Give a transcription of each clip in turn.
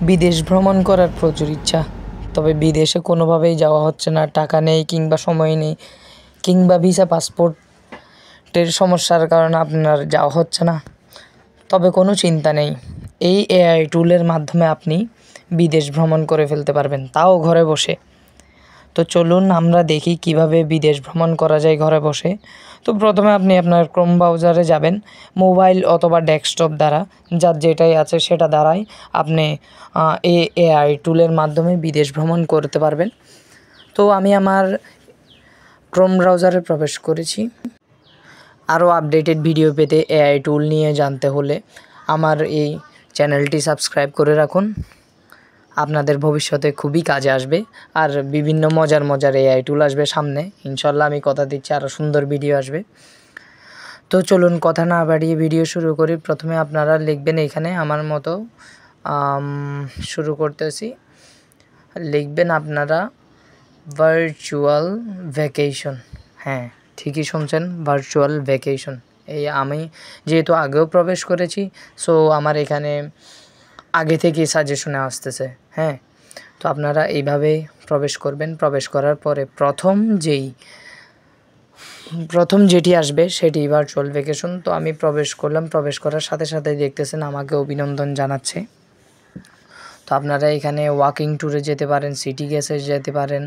বিদেশ ভ্রমণ করার প্রচুর ইচ্ছা, তবে বিদেশে কোনোভাবেই যাওয়া হচ্ছে না। টাকা নেই কিংবা সময় নেই কিংবা ভিসা পাসপোর্টের সমস্যার কারণে আপনার যাওয়া হচ্ছে না। তবে কোনো চিন্তা নেই, এই এআই টুলের মাধ্যমে আপনি বিদেশ ভ্রমণ করে ফেলতে পারবেন, তাও ঘরে বসে। তো চলুন আমরা দেখি কিভাবে বিদেশ ভ্রমণ করা যায় ঘরে বসে। তো প্রথমে আপনি আপনার ক্রোম ব্রাউজারে যাবেন, মোবাইল অথবা ডেস্কটপ দ্বারা, যার যেটাই আছে সেটা দ্বারাই আপনি এই এআই টুলের মাধ্যমে বিদেশ ভ্রমণ করতে পারবেন। তো আমি আমার ক্রোম ব্রাউজারে প্রবেশ করেছি। আরও আপডেটেড ভিডিও পেতে এআই টুল নিয়ে জানতে হলে আমার এই চ্যানেলটি সাবস্ক্রাইব করে রাখুন, আপনাদের ভবিষ্যতে খুবই কাজে আসবে। আর বিভিন্ন মজার এআই টুল আসবে সামনে, ইনশাল্লাহ আমি কথা দিচ্ছি আরও সুন্দর ভিডিও আসবে। তো চলুন কথা না বাড়িয়ে ভিডিও শুরু করি। প্রথমে আপনারা লিখবেন এখানে আমার মতো, শুরু করতেছি, লিখবেন আপনারা ভার্চুয়াল ভ্যাকেশন। হ্যাঁ, ঠিকই শুনছেন, ভার্চুয়াল ভ্যাকেশন। এই আমি যেহেতু আগেও প্রবেশ করেছি, সো আমার এখানে আগে থেকেই সাজেশনে আসতেছে। হ্যাঁ, তো আপনারা এইভাবে প্রবেশ করবেন। প্রবেশ করার পরে প্রথম যেটি আসবে সেটি ভার্চুয়াল ভ্যাকেশন। তো আমি প্রবেশ করলাম, প্রবেশ করার সাথে সাথে দেখতেছেন আমাকে অভিনন্দন জানাচ্ছে। তো আপনারা এখানে ওয়াকিং ট্যুরে যেতে পারেন, সিটি গ্যাসে যেতে পারেন,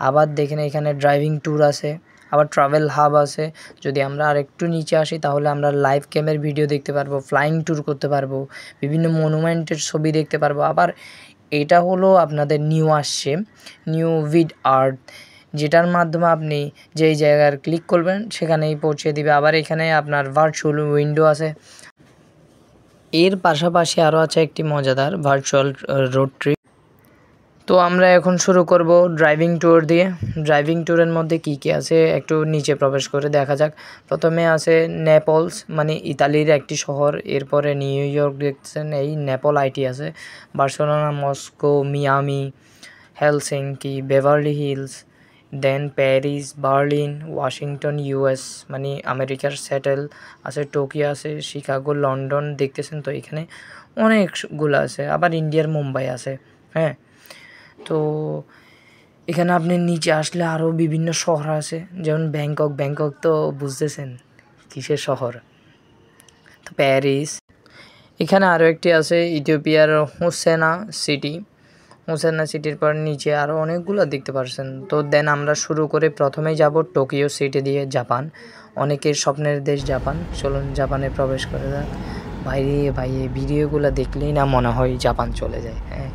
আবার দেখেন এখানে ড্রাইভিং ট্যুর আছে, আবার ট্রাভেল হাব আছে। যদি আমরা আরেকটু নিচে আসি তাহলে আমরা লাইভ ক্যামের ভিডিও দেখতে পারবো, ফ্লাইং ট্যুর করতে পারবো, বিভিন্ন মনুমেন্টের ছবি দেখতে পারবো। আবার এটা হলো আপনাদের নিউ আসছে, নিউ উইড আর্থ, যেটার মাধ্যমে আপনি যেই জায়গায় ক্লিক করবেন সেখানেই পৌঁছে দিবে। আবার এখানে আপনার ভার্চুয়াল উইন্ডো আছে। এর পাশাপাশি আরও আছে একটি মজাদার ভার্চুয়াল রোড ট্রিপ। তো আমরা এখন শুরু করব ড্রাইভিং ট্যুর দিয়ে। ড্রাইভিং ট্যুরের মধ্যে কী কী আছে একটু নিচে প্রবেশ করে দেখা যাক। প্রথমে আছে নেপলস, মানে ইতালির একটি শহর। এরপরে নিউ ইয়র্ক দেখছেন, এই নেপল আইটি আছে। Barcelona, Moscow, Miami, Helsinki, Beverly Hills, then Paris, Berlin, Washington US মানে আমেরিকার সেটেল আছে, টোকিও আছে, শিকাগো, লন্ডন দেখতেছেন। তো এখানে অনেকগুলো আছে। আবার ইন্ডিয়ার মুম্বাই আছে। হ্যাঁ, তো এখানে আপনি নিচে আসলে আরও বিভিন্ন শহর আছে, যেমন ব্যাংকক তো বুঝতেছেন কিসের শহর। তো প্যারিস, এখানে আরও একটি আছে ইথিওপিয়ার হোসেনা সিটির পর নিচে আরও অনেকগুলো দেখতে পাচ্ছেন। তো দেন আমরা শুরু করে প্রথমেই যাব টোকিও সিটি দিয়ে, জাপান। অনেকের স্বপ্নের দেশ জাপান। চলুন জাপানে প্রবেশ করে যাক। ভাই এই ভিডিওগুলো দেখলেই না মনে হয় জাপান চলে যায়। হ্যাঁ,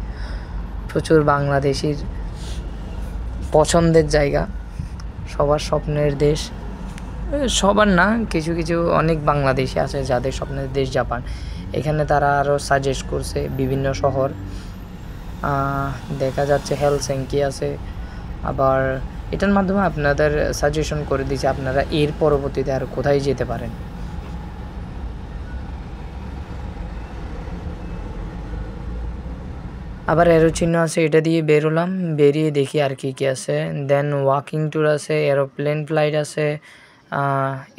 প্রচুর বাংলাদেশির পছন্দের জায়গা, সবার স্বপ্নের দেশ, সবার না, কিছু অনেক বাংলাদেশি আছে যাদের স্বপ্নের দেশ জাপান। এখানে তারা আরও সাজেস্ট করছে বিভিন্ন শহর, দেখা যাচ্ছে হেলসিঙ্কি আছে। আবার এটার মাধ্যমে আপনাদের সাজেশন করে দিচ্ছে আপনারা এর পরবর্তীতে আর কোথায় যেতে পারেন। আবার এরো চিহ্ন আছে, এটা দিয়ে বেরোলাম, বেরিয়ে দেখি আর কি আছে। দেন ওয়াকিং ট্যুর আছে, এরোপ্লেন ফ্লাইট আছে,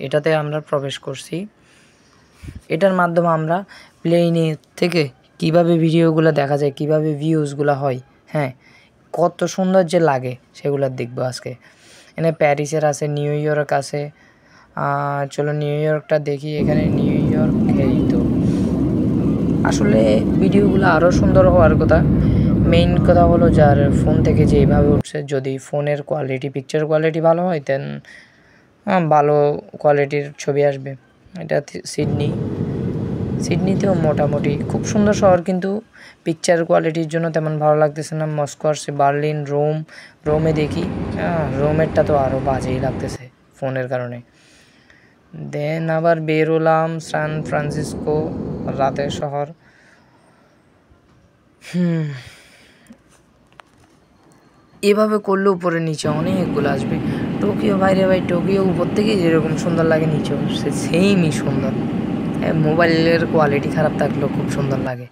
এটাতে আমরা প্রবেশ করছি। এটার মাধ্যমে আমরা প্লেনে থেকে কিভাবে ভিডিওগুলো দেখা যায়, কিভাবে ভিউজগুলো হয়, হ্যাঁ, কত সুন্দর যে লাগে সেগুলো দেখবো আজকে। এখানে প্যারিসের আছে, নিউ ইয়র্ক আছে। চলো নিউ ইয়র্কটা দেখি। এখানে নিউ ইয়র্ক, এই তো আসলে ভিডিওগুলো আরও সুন্দর হওয়ার কথা। মেইন কথা হলো যার ফোন থেকে যেভাবে উঠছে, যদি ফোনের কোয়ালিটি, পিকচার কোয়ালিটি ভালো হয় দেন ভালো কোয়ালিটির ছবি আসবে। এটা সিডনিতেও মোটামুটি খুব সুন্দর শহর, কিন্তু পিকচার কোয়ালিটির জন্য তেমন ভালো লাগতেছে না। মস্কো আসছে, বার্লিন, রোমে দেখি, রোমেরটা তো আরও বাজেই লাগতেছে ফোনের কারণে। দেন আবার বেরোলাম সান ফ্রান্সিসকো, রাতের শহর। এভাবে করলে উপরে নিচে অনেকগুলো আসবে। টোকিও ভাই টোকিও উপর থেকে যেরকম সুন্দর লাগে নিচেও সেমই সুন্দর। মোবাইলের কোয়ালিটি খারাপ থাকলেও খুব সুন্দর লাগে।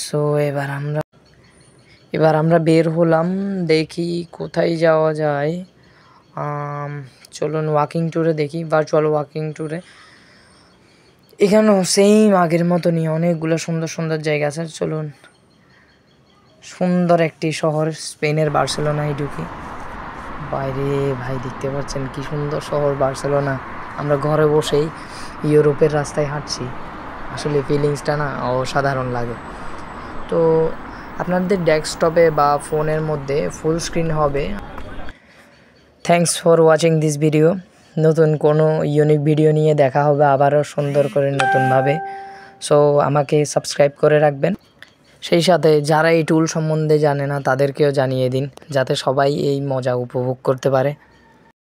সো এবার আমরা বের হলাম, দেখি কোথায় যাওয়া যায়। চলুন ওয়াকিং ট্যুরে দেখি, ভার্চুয়াল ওয়াকিং ট্যুরে। এখানেও সেম আগের মতনই অনেকগুলো সুন্দর সুন্দর জায়গা আছে। চলুন, সুন্দর একটি শহর, স্পেনের বার্সেলোনায় ঢুকি। বাইরে ভাই দেখতে পাচ্ছেন কি সুন্দর শহর বার্সেলোনা। আমরা ঘরে বসেই ইউরোপের রাস্তায় হাঁটছি, আসলে ফিলিংসটা না অসাধারণ লাগে। তো আপনাদের ডেস্কটপে বা ফোনের মধ্যে ফুল স্ক্রিন হবে। Thanks for watching this video. নতুন কোনো ইউনিক ভিডিও নিয়ে দেখা হবে আবারও সুন্দর করে নতুনভাবে। সো আমাকে সাবস্ক্রাইব করে রাখবেন। সেই সাথে যারা এই টুল সম্বন্ধে জানে না তাদেরকেও জানিয়ে দিন, যাতে সবাই এই মজা উপভোগ করতে পারে।